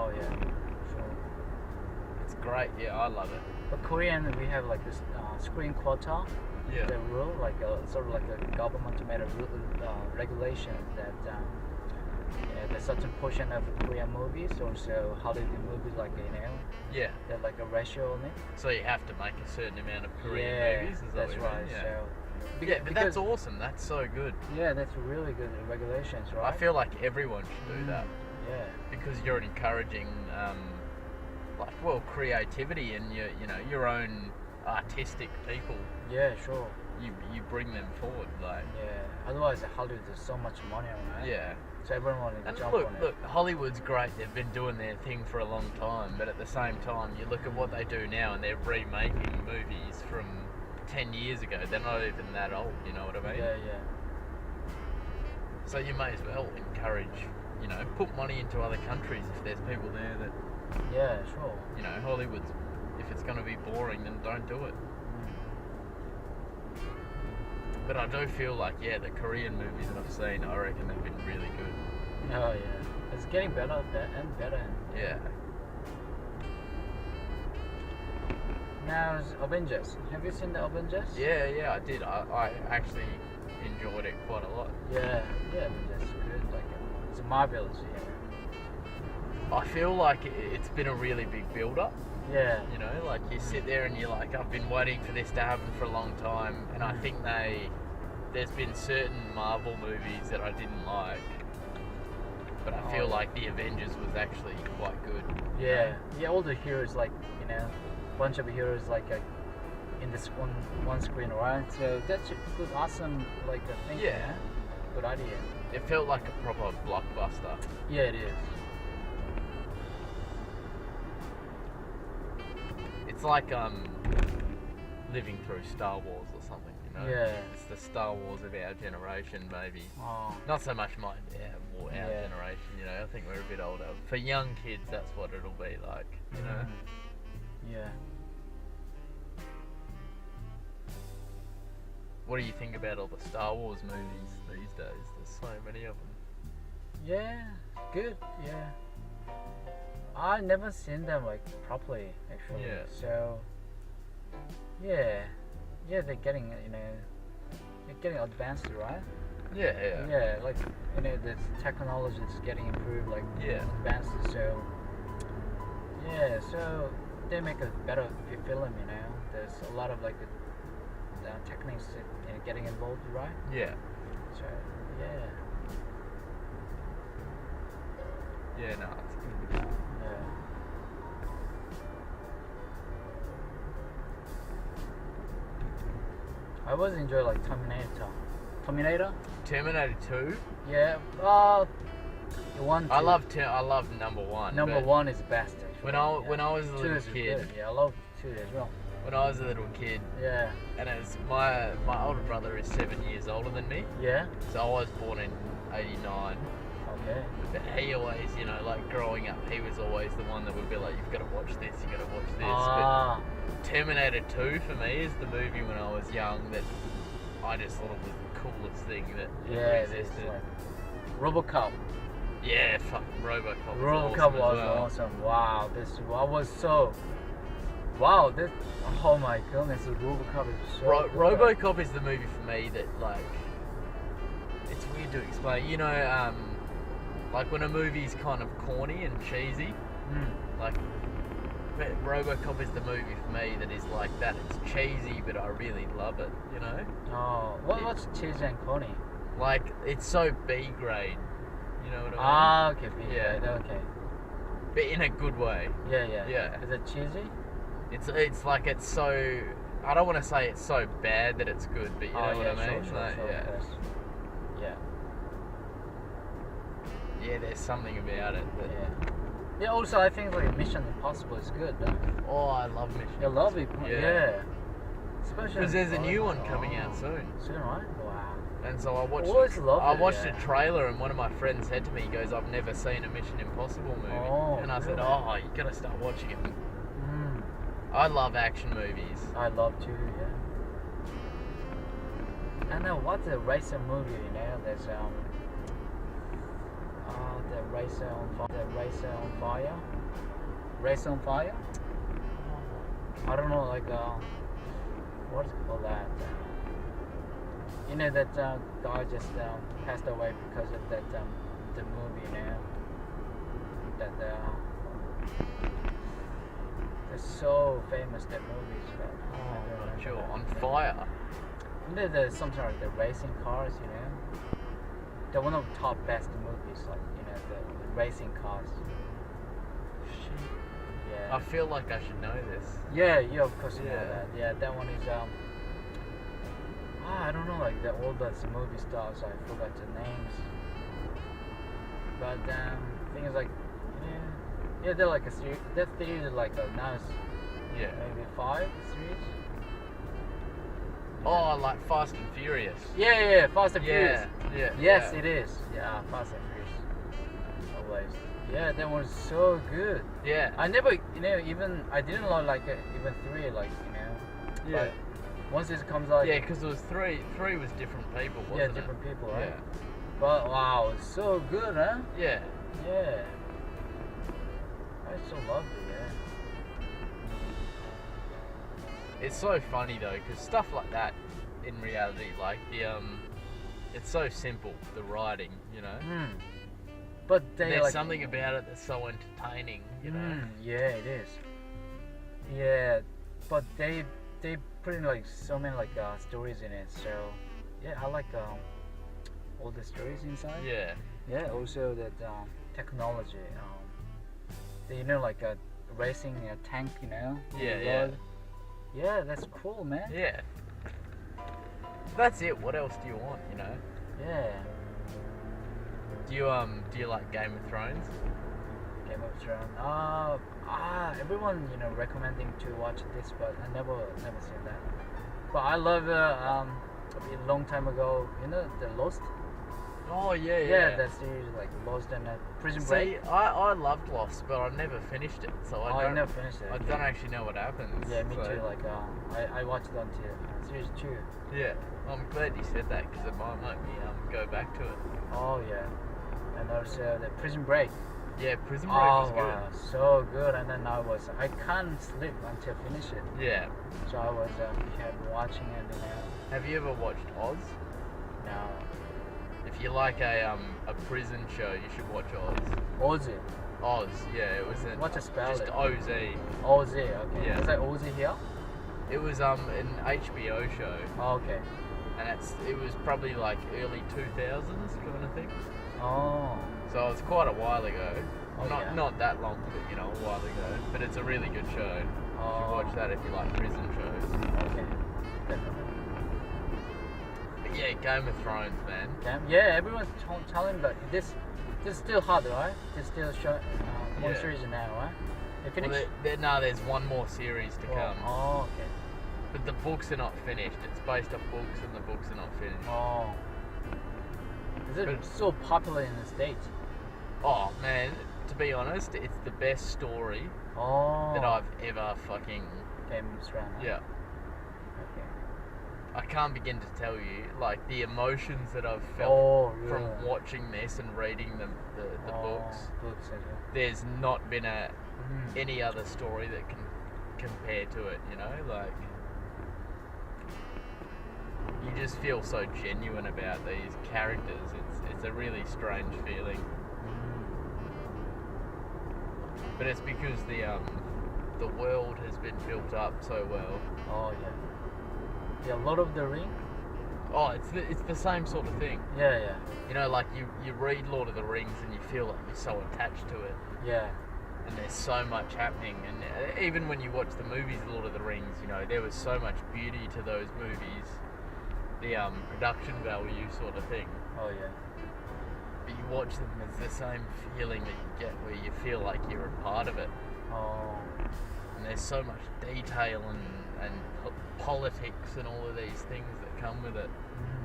Oh yeah, sure. It's great. Yeah, I love it. But Korean, we have like this screen quota. Yeah. The rule, like sort of like a government made a regulation that there's certain portion of Korean movies, also Hollywood movies, like Yeah. they're like a ratio on it. So you have to make a certain amount of Korean movies. Is that that's what you right. mean? Yeah. So Yeah, but that's awesome. That's so good. yeah, that's really good regulations, right? I feel like everyone should do that Yeah. because you're encouraging, creativity and your own artistic people. Yeah, sure. You bring them forward, like. Yeah. Otherwise, Hollywood there's so much money on it. Yeah. So everyone wanted to And jump look, on it. look, Hollywood's great. They've been doing their thing for a long time, but at the same time, you look at what they do now, and they're remaking movies from 10 years ago. They're not even that old. You know what I mean? Yeah, yeah. So you may as well encourage, put money into other countries if there's people there that, Yeah, sure. Hollywood's. If it's going to be boring, then don't do it. But I do feel like, the Korean movies that I've seen, I reckon they've been really good. Oh yeah. It's getting better and better. Yeah. Now it's Avengers. Have you seen the Avengers? Yeah, I did. I actually enjoyed it quite a lot. Yeah, Avengers is good. Like it's marvelous. Yeah. I feel like it's been a really big build-up. Yeah. Like you sit there and you're like, I've been waiting for this to happen for a long time, and I think there's been certain Marvel movies that I didn't like, but I feel like the Avengers was actually quite good. Yeah, all the heroes like bunch of heroes like in this one screen, right? So that's a good, awesome like thing. Yeah. Good idea. It felt like a proper blockbuster. Yeah, it is. It's like living through Star Wars or something, Yeah. It's the Star Wars of our generation, maybe. Oh. Not so much our generation, I think we're a bit older. For young kids, that's what it'll be like, Yeah. What do you think about all the Star Wars movies these days? There's so many of them. Yeah, good. Yeah. I never seen them like properly actually. Yeah. So they're getting they're getting advanced, right? Yeah. Yeah, like the technology is getting improved, like advanced. So so they make a better film. There's a lot of like the techniques getting involved, right? Yeah. So yeah. Yeah, no, it's good. Yeah. I always enjoy like Terminator. Terminator 2. Yeah. The one. I love number 1. Number 1 is best. Actually. When I was a little kid. Good. Yeah, I love 2 as well. When I was a little kid. Yeah. And it's my older brother is 7 years older than me. Yeah. So I was born in '89. Okay. But he always, like growing up, he was always the one that would be like, you've got to watch this, you've got to watch this. But Terminator 2 for me is the movie when I was young that I just thought it was the coolest thing that ever existed. Like RoboCop. Yeah, fuck, RoboCop RoboCop was awesome. Wow, this. Oh my goodness, RoboCop is so. RoboCop is the movie for me that like. It's weird to explain. Like when a movie's kind of corny and cheesy. Like, RoboCop is the movie for me that is like that. It's cheesy, but I really love it. Oh, what's cheesy and corny? Like it's so B grade. You know what I mean? Okay, B grade. Okay. But in a good way. Yeah. Is it cheesy? It's like it's so. I don't want to say it's so bad that it's good, but you know what I mean? Sure, yeah. Yeah. Yeah, there's something about it. That Yeah. Also, I think like Mission Impossible is good. Oh, I love Mission You love it. Yeah. Especially because there's a new one coming out soon. Soon, right? Wow. And so I watched. I watched a trailer, and one of my friends said to me, he goes, "I've never seen a Mission Impossible movie." And I said, "Oh, you gotta start watching it." I love action movies. I love too. Yeah. And then what's a racer movie? There's the Racer on Fire. Race on Fire. I don't know, like what's it called that? You know that guy just passed away because of that the movie, you know. That it's so famous that movie. Oh, not sure. On Fire. You know, there's something like the racing cars, you know. They're one of the top best movies, like, you know, the racing cars. Shit. Yeah. I feel like I should know this. Yeah, of course you know Yeah. that. Yeah, that one is I don't know, like all those movie stars. I forgot the names. But thing is like, yeah, they're like a series. That series is like a nice, Yeah. maybe 5 series. Oh, like Fast and Furious. Yeah, Fast and Furious. Yeah. Yes, yeah. it is. Yeah, Fast and Furious. Always. Yeah, that was so good. Yeah. I never, even I didn't like even 3, like, Yeah. But once it comes out, Yeah, because it was three. Three was different people, wasn't yeah, it? different people, right? Yeah. But wow, it's so good, huh? Yeah. Yeah. That's so lovely, yeah. It's so funny though, because stuff like that, in reality, like it's so simple. The writing, you know. But they There's like something about it that's so entertaining, you know. Yeah, it is. Yeah, but they put in like so many like stories in it. So yeah, I like all the stories inside. Yeah. Yeah. Also that technology. Like racing a tank. On the Yeah. road. Yeah, that's cool, man. Yeah. That's it. What else do you want, you know? Yeah. Do you like Game of Thrones? Game of Thrones. Everyone recommending to watch this, but I never seen that. But I love a long time ago. The Lost. Oh yeah. Yeah, that series like Lost and Prison Break. See, I loved Lost, but I never finished it, so I never finished it. I don't actually know what happens. Yeah, me so- too. Like I watched it until series 2. Yeah, I'm glad you said that because it might make me go back to it. Oh yeah, and also the Prison Break. Yeah, Prison Break was good. Wow, so good. And then I can't sleep until finish it. Yeah. So I was kept watching it. Have you ever watched Oz? Now If you like a prison show, you should watch Oz. Ozzy. Oz, yeah, it was What to spell just it? OZ. Ozzy. Okay. Yeah. Is that Ozzy here? It was an HBO show, Oh, okay. and it was probably like early 2000s kind of thing. Oh. So it's quite a while ago. Oh, yeah. Not that long, but a while ago. But it's a really good show. You Oh. should watch that if you like prison shows. Okay. Definitely. But yeah, Game of Thrones, man. Yeah, everyone's telling that this is still hard, right? There's still one Yeah. series now, right? They Well, finished. there's one more series to come. Oh, okay. But the books are not finished. It's based off books, and the books are not finished. Oh. Is it But- so popular in the States? Oh man, to be honest, it's the best story Oh. that I've ever fucking. Game of Thrones. Huh? Yeah, Okay. I can't begin to tell you like the emotions that I've felt Oh, from yeah. watching this and reading the books. Books as well. There's not been Mm. any other story that can compare to it. Like you just feel so genuine about these characters. It's a really strange feeling. But it's because the world has been built up so well. Oh yeah. Yeah, Lord of the Ring. Oh, it's the same sort of thing. Yeah. Like you read Lord of the Rings and you feel like you're so attached to it, Yeah. and there's so much happening. And even when you watch the movies Lord of the Rings, there was so much beauty to those movies. The production value sort of thing. Oh yeah. But you watch them, it's the same feeling that you get where you feel like you're a part of it. Oh. And there's so much detail and politics and all of these things that come with it. Mm.